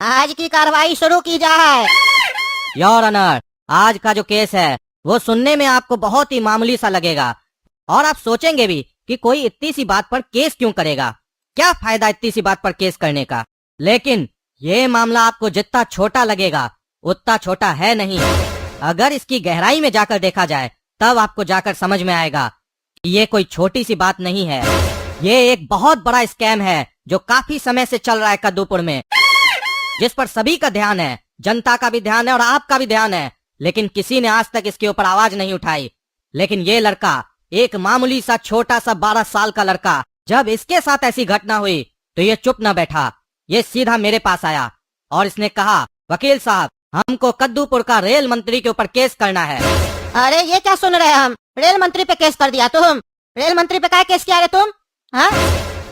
आज की कार्रवाई शुरू की जाए। योर ऑनर, आज का जो केस है वो सुनने में आपको बहुत ही मामूली सा लगेगा और आप सोचेंगे भी कि कोई इतनी सी बात पर केस क्यों करेगा, क्या फायदा इतनी सी बात पर केस करने का। लेकिन ये मामला आपको जितना छोटा लगेगा उतना छोटा है नहीं। अगर इसकी गहराई में जाकर देखा जाए तब आपको जाकर समझ में आएगा कि ये कोई छोटी सी बात नहीं है। ये एक बहुत बड़ा स्कैम है जो काफी समय से चल रहा है कद्दूपुर में, जिस पर सभी का ध्यान है, जनता का भी ध्यान है और आपका भी ध्यान है, लेकिन किसी ने आज तक इसके ऊपर आवाज नहीं उठाई। लेकिन ये लड़का, एक मामूली सा छोटा सा 12 साल का लड़का, जब इसके साथ ऐसी घटना हुई तो ये चुप न बैठा। ये सीधा मेरे पास आया और इसने कहा, वकील साहब, हमको कद्दूपुर का रेल मंत्री के ऊपर केस करना है। अरे ये क्या सुन रहे हैं हम? रेल मंत्री पे केस कर दिया तुम? रेल मंत्री पे क्या केस किया रे तुम? हाँ,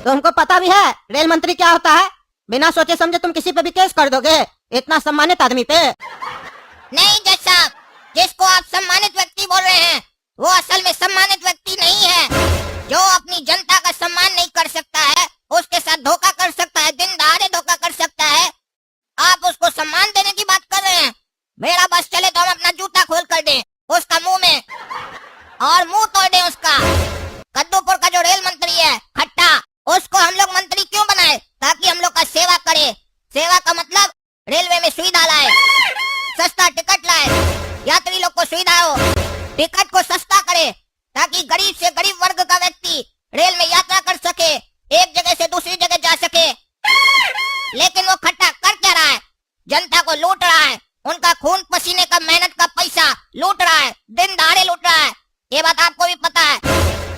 तुमको पता भी है रेल मंत्री क्या होता है? बिना सोचे समझे तुम किसी पे भी केस कर दोगे, इतना सम्मानित आदमी पे। नहीं जज साहब, जिसको आप सम्मानित व्यक्ति बोल रहे हैं वो असल में सम्मानित व्यक्ति नहीं है। जो अपनी जनता का सम्मान नहीं कर सकता है उसके साथ धोखा कर सकता है, दिन दहाड़े धोखा कर सकता है। आप उसको सम्मान देने की बात कर रहे हैं। मेरा बस चले तो हम अपना जूता खोल कर दें उसका मुंह में और मुंह तोड़ दें उसका। कद्दूपुर का जो रेल मंत्री है खट्टा, उसको हम लोग मंत्री क्यों बनाए? ताकि हम लोग का सेवा करे। सेवा का मतलब रेलवे में सुविधा लाए, सस्ता टिकट लाए, यात्री लोग को सुविधा हो, टिकट को सस्ता करे ताकि गरीब से गरीब वर्ग का व्यक्ति रेल में यात्रा कर सके, एक जगह से दूसरी जगह जा सके। लेकिन वो खट्टा कर क्या रहा है? जनता को लूट रहा है, उनका खून पसीने का मेहनत का पैसा लूट रहा है, दिन दहाड़े लूट रहा है। ये बात आपको भी पता है।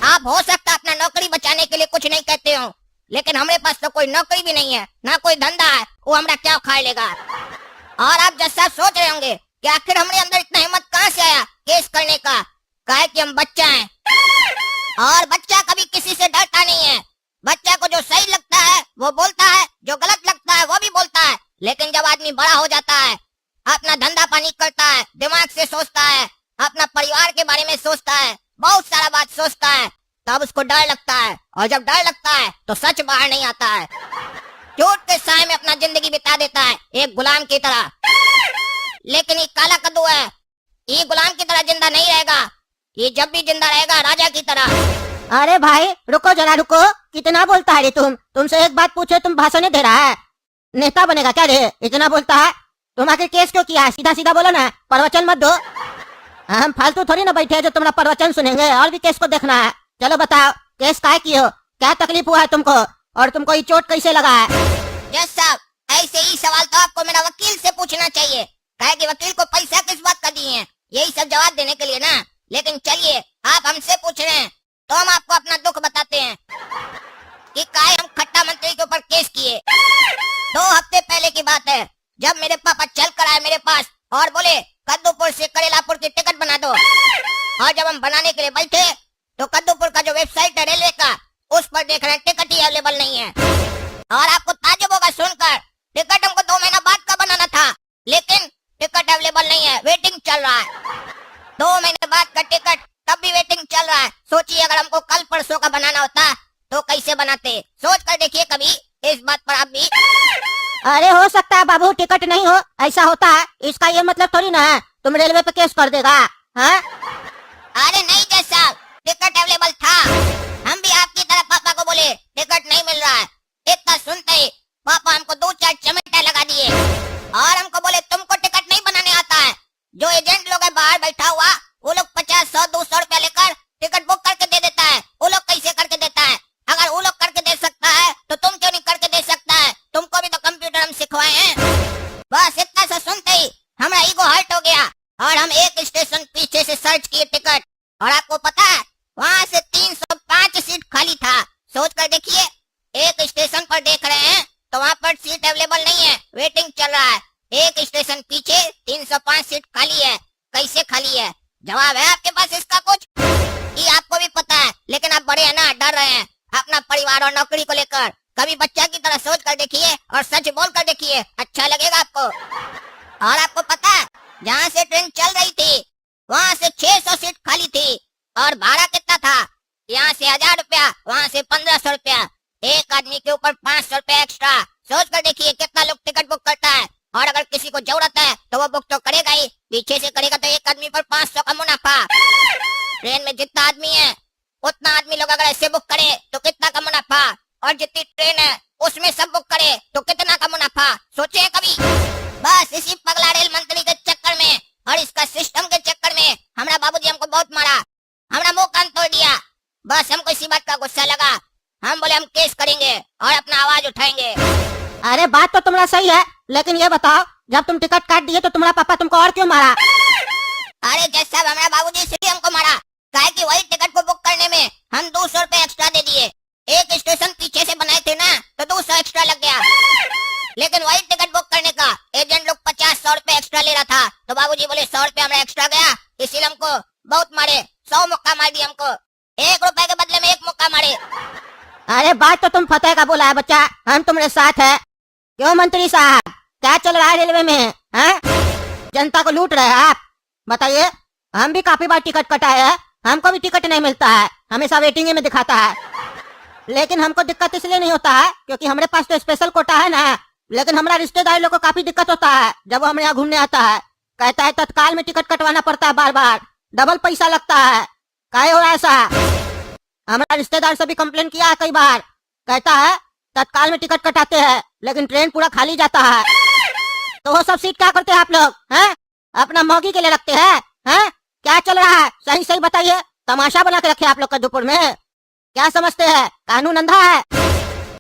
आप हो सकता है अपना नौकरी बचाने के लिए कुछ नहीं कहते हो, लेकिन हमारे पास तो कोई नौकरी भी नहीं है, ना कोई धंधा है, वो हमारा क्या उखाड़ लेगा। और आप जैसा सोच रहे होंगे कि आखिर हमारे अंदर इतना हिम्मत कहाँ से आया केस करने का? काहे कि हम बच्चा हैं और बच्चा कभी किसी से डरता नहीं है। बच्चा को जो सही लगता है वो बोलता है, जो गलत लगता है वो भी बोलता है। लेकिन जब आदमी बड़ा हो जाता है, अपना धंधा पानी करता है, दिमाग से सोचता है, अपना परिवार के बारे में सोचता है, बहुत सारा बात सोचता है, तब उसको डर लगता है। और जब डर लगता है तो सच बाहर नहीं आता है, झूठ के साए में अपना जिंदगी बिता देता है एक गुलाम की तरह। लेकिन ये काला कद्दू है, ये गुलाम की तरह जिंदा नहीं रहेगा, ये जब भी जिंदा रहेगा राजा की तरह। अरे भाई रुको जरा रुको, कितना बोलता है रे तुम? तुमसे एक बात पूछे तुम भाषण दे रहा है? नेता बनेगा क्या रे? इतना बोलता है? तुम आखिर केस क्यों किया? सीधा सीधा बोलो ना, प्रवचन मत दो। हम फालतू थोड़ी ना बैठे जो तुम्हारा प्रवचन सुनेंगे, और भी केस को देखना है। चलो बताओ, केस काहे किए हो? क्या तकलीफ हुआ है तुमको, और तुमको ये चोट कैसे लगा है? जज साहब, ऐसे ही सवाल तो आपको मेरा वकील से पूछना चाहिए। कहे कि वकील को पैसा किस बात का दिए हैं, यही सब जवाब देने के लिए ना। लेकिन चलिए, आप हमसे पूछ रहे हैं तो हम आपको अपना दुख बताते हैं कि काहे हम खट्टा मंत्री के ऊपर केस किए। 2 हफ्ते पहले की बात है, जब मेरे पापा चल कर आए मेरे पास और बोले कद्दूपुर से करेलापुर की टिकट बना दो। और जब हम बनाने के लिए बैठे तो कद्दूपुर का जो वेबसाइट है रेलवे का, उस पर देख रहे हैं टिकट ही अवेलेबल नहीं है। और आपको ताज्जुब होगा सुनकर, टिकट हमको 2 महीना बाद का बनाना था, लेकिन टिकट अवेलेबल नहीं है, वेटिंग चल रहा है। 2 महीने बाद का टिकट, तब भी वेटिंग चल रहा है। सोचिए अगर हमको कल परसों का बनाना होता तो कैसे बनाते? सोच कर देखिए कभी इस बात पर आप भी। अरे हो सकता है बाबू टिकट नहीं हो, ऐसा होता है, इसका ये मतलब थोड़ी ना है तुम रेलवे पे केस कर देगा। हाँ? अरे नहीं जज साहब, टिकट अवेलेबल था। हम भी आपकी तरह पापा को बोले टिकट नहीं मिल रहा है। इतना सुनते ही पापा हमको 2-4 चमेटा लगा दिए और हमको बोले तुमको टिकट नहीं बनाने आता है। जो एजेंट लोग है बाहर बैठा हुआ, वो लोग 50, 100, 200 रुपया लेकर टिकट बुक करके दे देता है। वो लोग कैसे करके देता है? अगर वो लोग करके दे सकता है तो तुम क्यों नहीं करके दे सकता है? तुमको भी तो कंप्यूटर हम सिखवाए हैं। बस इतना सा सुनते ही हमारा ईगो हर्ट हो गया और हम एक स्टेशन पीछे से सर्च किए टिकट, और आपको पता है वहाँ से 305 सीट खाली था। सोच कर देखिए, एक स्टेशन पर देख रहे हैं तो वहाँ पर सीट अवेलेबल नहीं है, वेटिंग चल रहा है। एक स्टेशन पीछे 305 सीट खाली है, कैसे खाली है? जवाब है आपके पास इसका कुछ? ये आपको भी पता है, लेकिन आप बड़े हैं ना, डर रहे हैं अपना परिवार और नौकरी को लेकर। कभी बच्चा की तरह सोच कर देखिए और सच बोल कर देखिए, अच्छा लगेगा आपको। और आपको पता है जहाँ से ट्रेन चल रही थी वहाँ से 600 सीट खाली थी, और भाड़ा कितना था? यहाँ से 1000 रुपया, वहाँ से 1500 रुपया, एक आदमी के ऊपर 500 रुपया एक्स्ट्रा। सोच कर देखिए कितना लोग टिकट बुक करता है। जरूरत है तो वो बुक तो करेगा ही, पीछे से करेगा तो एक आदमी पर 500 का मुनाफा। ट्रेन में जितना आदमी है उतना आदमी लोग अगर ऐसे बुक करे तो कितना का मुनाफा, और जितनी ट्रेन है उसमें सब बुक करे तो कितना का मुनाफा, सोचे हैं कभी? बस इसी पगला रेल मंत्री के चक्कर में और इसका सिस्टम के चक्कर में हमारा बाबूजी हमको बहुत मारा, हमारा मुंह कान तोड़ दिया। बस हमको इसी बात का गुस्सा लगा, हम बोले हम केस करेंगे और अपना आवाज उठाएंगे। अरे बात तो तुम्हारा सही है, लेकिन ये बताओ जब तुम टिकट काट दिए तो तुम्हारा पापा तुमको और क्यों मारा? अरे जज साहब, हमारा बाबूजी इसलिए हमको मारा काहे कि वही टिकट को बुक करने में हम 200 रुपए एक्स्ट्रा दे दिए। एक स्टेशन पीछे से बनाए थे ना तो 200 एक्स्ट्रा लग गया, लेकिन वही टिकट बुक करने का एजेंट लोग 50-100 रुपए एक्स्ट्रा ले रहा था, तो बाबूजी बोले 100 रुपए हमारा एक्स्ट्रा गया, इसीलिए हमको बहुत मारे, 100 मुक्का मार दिया हमको, 1 रुपए के बदले में 1 मुक्का मारे। अरे बात तो तुम फतेह का बोला है बच्चा, हम तुम्हारे साथ है। क्यों मंत्री साहब, क्या चल रहा है रेलवे में? हैं? जनता को लूट रहे हैं आप? बताइए, हम भी काफी बार टिकट कटाए हैं, हमको भी टिकट नहीं मिलता है, हमेशा वेटिंग में दिखाता है। लेकिन हमको दिक्कत इसलिए नहीं होता है क्योंकि हमारे पास तो स्पेशल कोटा है ना, लेकिन हमारा रिश्तेदार लोग को काफी दिक्कत होता है जब वो हमारे यहाँ घूमने आता है, कहता है तत्काल में टिकट कटवाना पड़ता है, बार बार डबल पैसा लगता है। काहे हो रहा है ऐसा? हमारा रिश्तेदार से भी कंप्लेन किया है कई बार, कहता है तत्काल में टिकट कटाते हैं लेकिन ट्रेन पूरा खाली जाता है। तो वो सब सीट क्या करते हैं आप लोग? हैं? अपना मौगी के लिए रखते हैं? हैं? क्या चल रहा है? सही सही बताइए, तमाशा बना के रखे आप लोग कद्दूपुर में। क्या समझते हैं कानून अंधा है?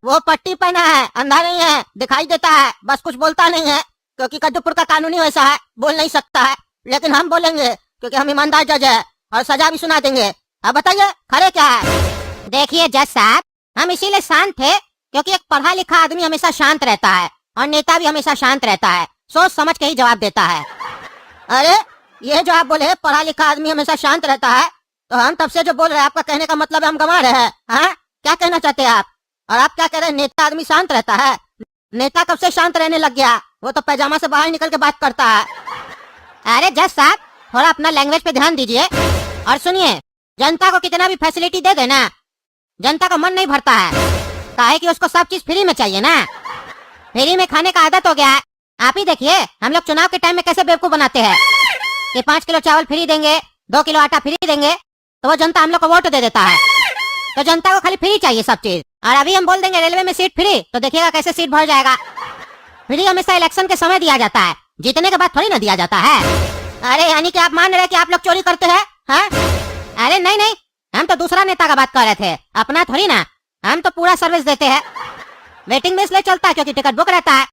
वो पट्टी पहना है, अंधा नहीं है, दिखाई देता है, बस कुछ बोलता नहीं है क्योंकि कद्दूपुर का कानून ही वैसा है, बोल नहीं सकता है। लेकिन हम बोलेंगे क्योंकि हम ईमानदार जज है और सजा भी सुना देंगे। अब बताइए खड़े क्या है? देखिए जज साहब, हम इसीलिए शांत थे क्योंकि एक पढ़ा लिखा आदमी हमेशा शांत रहता है और नेता भी हमेशा शांत रहता है, सोच समझ के ही जवाब देता है। अरे ये जो आप बोले पढ़ा लिखा आदमी हमेशा शांत रहता है, तो हम तब से जो बोल रहे हैं आपका कहने का मतलब है हम गंवा रहे हैं? हाँ, क्या कहना चाहते हैं आप? और आप क्या कह रहे हैं नेता आदमी शांत रहता है? नेता कब से शांत रहने लग गया? वो तो पैजामा से बाहर निकल के बात करता है। अरे जज साहब, थोड़ा अपना लैंग्वेज पे ध्यान दीजिए और सुनिए, जनता को कितना भी फैसिलिटी दे देना, जनता का मन नहीं भरता है, काहे कि उसको सब चीज फ्री में चाहिए ना। फ्री में खाने का आदत हो गया है। आप ही देखिए हम लोग चुनाव के टाइम में कैसे बेवकूफ बनाते हैं कि 5 किलो चावल फ्री देंगे, 2 किलो आटा फ्री देंगे, तो वो जनता हम लोग को वोट दे देता है। तो जनता को खाली फ्री चाहिए सब चीज, और अभी हम बोल देंगे रेलवे में सीट फ्री, तो देखिएगा कैसे सीट भर जाएगा। फ्री हमेशा इलेक्शन के समय दिया जाता है, जीतने के बाद थोड़ी ना दिया जाता है। अरे यानी कि आप मान रहे हैं कि आप लोग चोरी करते हैं? हाँ? अरे नहीं नहीं, हम तो दूसरा नेता का बात कर रहे थे, अपना थोड़ी ना। हम तो पूरा सर्विस देते हैं, वेटिंग में इसलिए चलता है क्योंकि टिकट बुक रहता है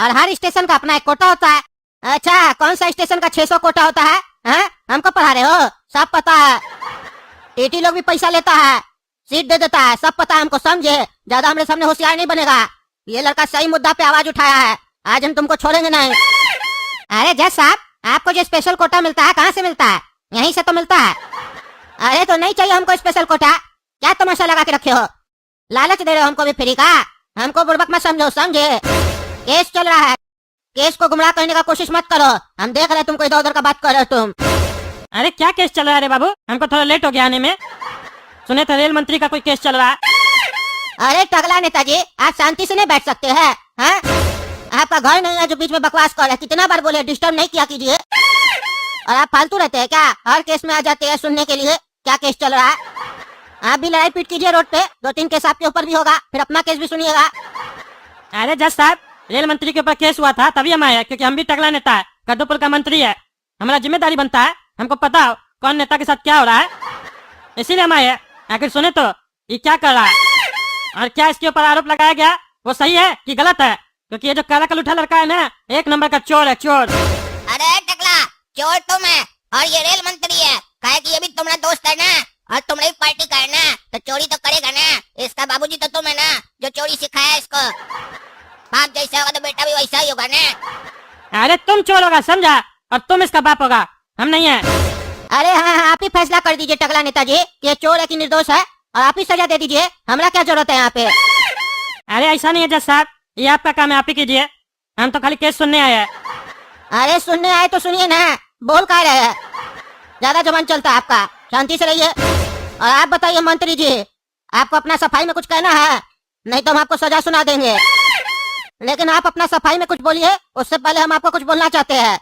और हर स्टेशन का अपना एक कोटा होता है। अच्छा, कौन सा स्टेशन का 600 कोटा होता है? हाँ? हमको पढ़ा रहे हो? सब पता है। टीटी लोग भी पैसा लेता है, सीट दे देता है, सब पता है हमको, समझे? ज्यादा हमारे सामने होशियार नहीं बनेगा। ये लड़का सही मुद्दा पे आवाज उठाया है, आज हम तुमको छोड़ेंगे नहीं। अरे जज साहब, आपको जो स्पेशल कोटा मिलता है कहाँ से मिलता है? यहीं से तो मिलता है। अरे तो नहीं चाहिए हमको स्पेशल कोटा, क्या तमाशा लगा के रखे हो? लालच दे रहे हो हमको भी फ्री का? हमको बुड़बक मत समझो, समझे? केस चल रहा है, केस को गुमराह करने का कोशिश मत करो, हम देख रहे तुमको इधर उधर का बात कर रहे हो तुम। अरे क्या केस चल रहा है रे बाबू? हमको थोड़ा लेट हो गया आने में, सुने थे रेल मंत्री का कोई केस चल रहा है। अरे टगला नेताजी, आप शांति से नहीं बैठ सकते हैं? हाँ? आपका घर नहीं है जो बीच में बकवास कर रहे हैं, कितना बार बोले डिस्टर्ब नहीं किया कीजिए। और आप फालतू रहते हैं क्या? हर केस में आ जाते हैं सुनने के लिए क्या केस चल रहा है। आप भी लड़ाई पीट कीजिए रोड पे, 2-3 केस आपके ऊपर भी होगा, फिर अपना केस भी सुनिएगा। अरे जज साहब, रेल मंत्री के ऊपर केस हुआ था तभी हम आए, क्योंकि हम भी टगला नेता है, कद्दूपुर का मंत्री है, हमारा जिम्मेदारी बनता है, हमको पता हो कौन नेता के साथ क्या हो रहा है, इसीलिए हम आए। आखिर सुने तो ये क्या कर रहा है और क्या इसके ऊपर आरोप लगाया गया वो सही है कि गलत है? क्योंकि ये जो काला कलूठा लड़का है ना, 1 नंबर का चोर है, चोर। अरे टकला, चोर तुम है और ये रेल मंत्री है, काहे कि ये भी तुम्हारा दोस्त है ना और तुम्हारी पार्टी का है ना, तो चोरी तो करेगा ना। इसका बाबूजी तो तुम है ना जो चोरी सिखाया इसको। बाप जैसा होगा तो बेटा भी वैसा ही होगा ना। अरे तुम चोर होगा समझा, और तुम इसका बाप होगा, हम नहीं है। अरे हाँ हाँ, आप ही फैसला कर दीजिए टगला नेताजी, ये चोर है कि निर्दोष है, और आप ही सजा दे दीजिए, हमरा क्या जरूरत है यहाँ पे? अरे ऐसा नहीं है जज साहब, ये आपका काम है, आप ही कीजिए, हम तो खाली केस सुनने आए हैं। अरे सुनने आए तो सुनिए ना, बोल का रहे हैं? ज्यादा जबान चलता है आपका, शांति से रहिए। और आप बताइए मंत्री जी, आपको अपना सफाई में कुछ कहना है? नहीं तो हम आपको सजा सुना देंगे। लेकिन आप अपना सफाई में कुछ बोलिए, उससे पहले हम आपको कुछ बोलना चाहते हैं।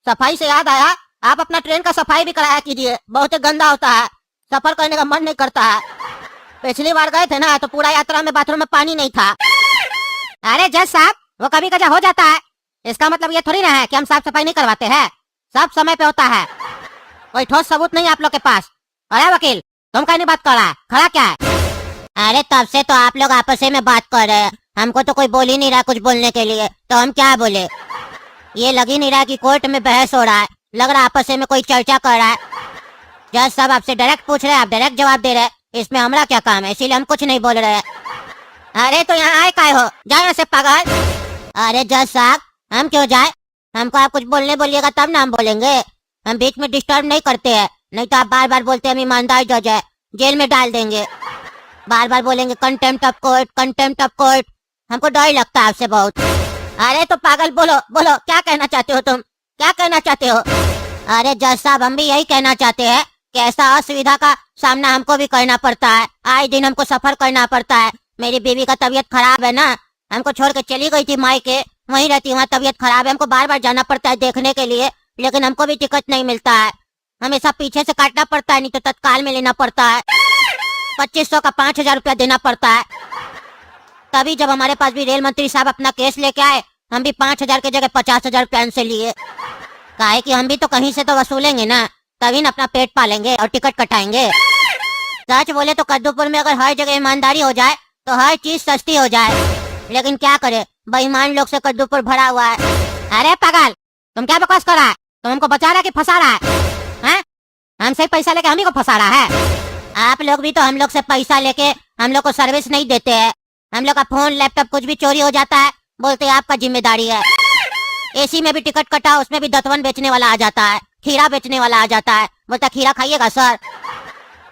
सफाई से याद आया, आप अपना ट्रेन का सफाई भी कराया कीजिए, बहुत ही गंदा होता है, सफर करने का मन नहीं करता है। पिछली बार गए थे ना तो पूरा यात्रा में बाथरूम में पानी नहीं था। अरे जज साहब, वो कभी कभी हो जाता है, इसका मतलब ये थोड़ी ना है कि हम साफ सफाई नहीं करवाते हैं, सब समय पे होता है। कोई ठोस सबूत नहीं आप लोग के पास। अरे वकील, तुम कहीं नहीं बात कर रहा है, खड़ा क्या है? अरे तब से तो आप लोग आपस में बात कर रहे हैं, हमको तो कोई बोल ही नहीं रहा कुछ बोलने के लिए, तो हम क्या बोले? ये लग ही नहीं रहा कि कोर्ट में बहस हो रहा है, लग रहा आपस में कोई चर्चा कर रहा है। जज साहब आपसे डायरेक्ट पूछ रहे हैं, आप डायरेक्ट जवाब दे रहे हैं, इसमें हमारा क्या काम है? इसीलिए हम कुछ नहीं बोल रहे हैं। अरे तो यहाँ आए काय हो, जाए यहाँ से पागल। अरे जज साहब, हम क्यों जाए? हमको आप कुछ बोलने बोलिएगा तब ना हम बोलेंगे, हम बीच में डिस्टर्ब नहीं करते हैं, नहीं तो आप बार बार बोलते हैं हम ईमानदार जज है, जेल में डाल देंगे। बार बार बोलेंगे contempt of court, contempt of court, हमको डर ही लगता है आपसे बहुत। अरे तो पागल, बोलो बोलो, क्या कहना चाहते हो तुम, क्या कहना चाहते हो? अरे जज साहब, हम भी यही कहना चाहते हैं कि ऐसा असुविधा का सामना हमको भी करना पड़ता है, आए दिन हमको सफर करना पड़ता है। मेरी बीवी का तबीयत खराब है ना, हमको छोड़ के चली गई थी मायके, वहीं रहती, वहाँ तबीयत खराब है, हमको बार बार जाना पड़ता है देखने के लिए, लेकिन हमको भी टिकट नहीं मिलता है, हमेशा पीछे से काटना पड़ता है, नहीं तो तत्काल में लेना पड़ता है। 2500 का 5000 रुपया देना पड़ता है। तभी जब हमारे पास भी रेल मंत्री साहब अपना केस लेके आए, हम भी 5000 की जगह 50,000 रुपया उनसे लिए। काहे कि हम भी तो कहीं से तो वसूलेंगे ना, तभी ना अपना पेट पालेंगे और टिकट कटाएंगे। सच बोले तो कद्दूपुर में अगर हर जगह ईमानदारी हो जाए तो हर चीज सस्ती हो जाए, लेकिन क्या करे, बेईमान लोग से कद्दूपुर भरा हुआ है। अरे पागल, तुम क्या बकवास कर रहा है? तुम हमको बचा रहा है कि फंसा रहा है? हमसे पैसा लेके हम ही को फंसा रहा है। आप लोग भी तो हम लोग से पैसा लेके हम लोग को सर्विस नहीं देते हैं, हम लोग का फोन लैपटॉप कुछ भी चोरी हो जाता है, बोलते हैं आपका जिम्मेदारी है। एसी में भी टिकट कटा, उसमें भी दतवन बेचने वाला आ जाता है, खीरा बेचने वाला आ जाता है, बोलता खीरा खाइएगा सर।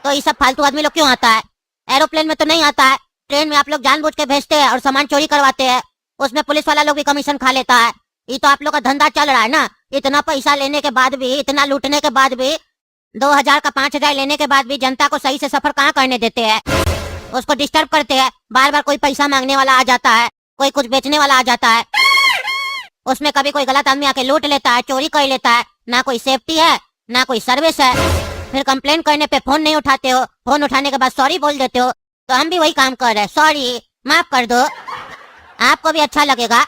तो ये सब फालतू आदमी लोग क्यों आता है? एरोप्लेन में तो नहीं आता है, ट्रेन में आप लोग जानबूझ के भेजते हैं और सामान चोरी करवाते हैं, उसमें पुलिस वाला लोग भी कमीशन खा लेता है। ये तो आप लोग का धंधा चल रहा है ना, इतना पैसा लेने के बाद भी, इतना लूटने के बाद भी, 2000 का 5000 लेने के बाद भी जनता को सही से सफर कहाँ करने देते हैं, उसको डिस्टर्ब करते हैं। बार बार कोई पैसा मांगने वाला आ जाता है, कोई कुछ बेचने वाला आ जाता है, उसमें कभी कोई गलत आदमी आके लूट लेता है, चोरी कर लेता है, ना कोई सेफ्टी है ना कोई सर्विस है। फिर कंप्लेन करने पे फोन नहीं उठाते हो, फोन उठाने के बाद सॉरी बोल देते हो, तो हम भी वही काम कर रहे हैं, सॉरी माफ कर दो, आपको भी अच्छा लगेगा।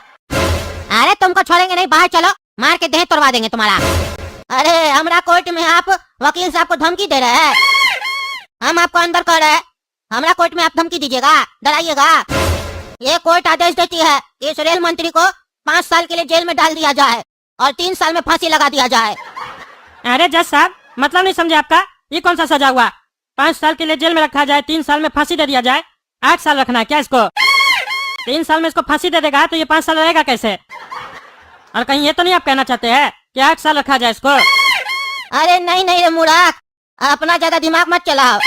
अरे तुमको छोड़ेंगे नहीं, बाहर चलो, मार के देह तोड़वा देंगे तुम्हारा। अरे हमारा कोर्ट में आप वकील साहब को धमकी दे रहे हैं, हम आपको अंदर कर रहे हैं, हमारा कोर्ट में आप धमकी दीजिएगा, डराइएगा। ये कोर्ट आदेश देती है कि इस रेल मंत्री को 5 साल के लिए जेल में डाल दिया जाए और 3 साल में फांसी लगा दिया जाए। अरे जज साहब, मतलब नहीं समझे आपका, ये कौन सा सजा हुआ? 5 साल के लिए जेल में रखा जाए, 3 साल में फांसी दे दिया जाए, 8 साल रखना है क्या इसको? 3 साल में इसको फांसी दे देगा तो ये 5 साल रहेगा कैसे? और कहीं ये तो नहीं आप कहना चाहते हैं कि 8 साल रखा जाए इसको? अरे नहीं नहीं रे मूर्ख, अपना ज्यादा दिमाग मत चलाओ।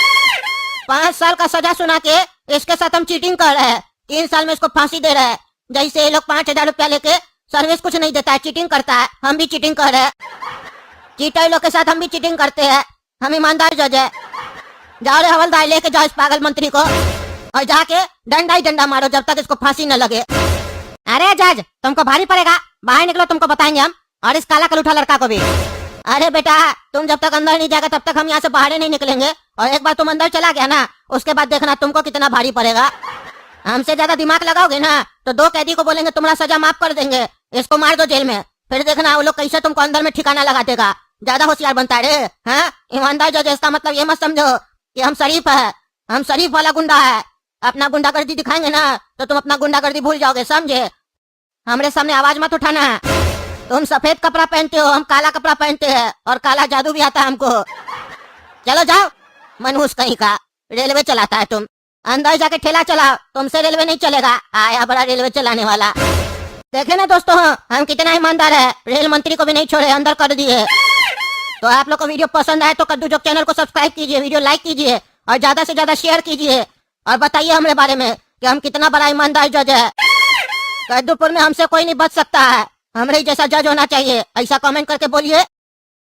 5 साल का सजा सुना के इसके साथ हम चीटिंग कर रहे हैं, 3 साल में इसको फांसी दे रहे हैं। जैसे ये लोग 5000 रुपया लेके सर्विस कुछ नहीं देता है, चीटिंग करता है, हम भी चीटिंग कर रहे हैं। चीटर लोग के साथ हम भी चीटिंग करते हैं, हम ईमानदार जज है। जाओ रे हवलदार, लेके जाओ इस पागल मंत्री को और जाके डंडा ही डंडा मारो जब तक इसको फांसी न लगे। अरे जज, तुमको भारी पड़ेगा, बाहर निकलो, तुमको बताएंगे हम, और इस काला कलूठा लड़का को भी। अरे बेटा, तुम जब तक अंदर नहीं जाएगा तब तक हम यहाँ से बाहर नहीं निकलेंगे, और एक बार तुम अंदर चला गया ना, उसके बाद देखना तुमको कितना भारी पड़ेगा। हमसे ज्यादा दिमाग लगाओगे ना तो 2 कैदी को बोलेंगे तुम्हारा सजा माफ कर देंगे, इसको मार दो जेल में, फिर देखना वो लोग कैसे तुमको अंदर में ठिकाना लगा देगा। ज्यादा होशियार बनता है रे, हाँ? ईमानदार जज, इसका मतलब ये मत समझो कि हम शरीफ है, हम शरीफ वाला गुंडा है। अपना गुंडागर्दी दिखाएंगे ना तो तुम अपना गुंडागर्दी भूल जाओगे, समझे? हमारे सामने आवाज मत उठाना। तुम सफेद कपड़ा पहनते हो, हम काला कपड़ा पहनते हैं, और काला जादू भी आता है हमको। चलो जाओ, मनहूस कहीं का, रेलवे चलाता है तुम, अंदर जाके ठेला चलाओ, तुमसे रेलवे नहीं चलेगा, आया बड़ा रेलवे चलाने वाला। देखे ना दोस्तों, हम कितना ईमानदार है, रेल मंत्री को भी नहीं छोड़े, अंदर कर दिए। तो आप लोग को वीडियो पसंद आए तो कद्दू जोक चैनल को सब्सक्राइब कीजिए, वीडियो लाइक कीजिए और ज्यादा से ज्यादा शेयर कीजिए, और बताइए हमारे बारे में कि हम कितना बड़ा ईमानदार जज है। कद्दूपुर में हमसे कोई नहीं बच सकता है, हमारे जैसा जज होना चाहिए, ऐसा कमेंट करके बोलिए।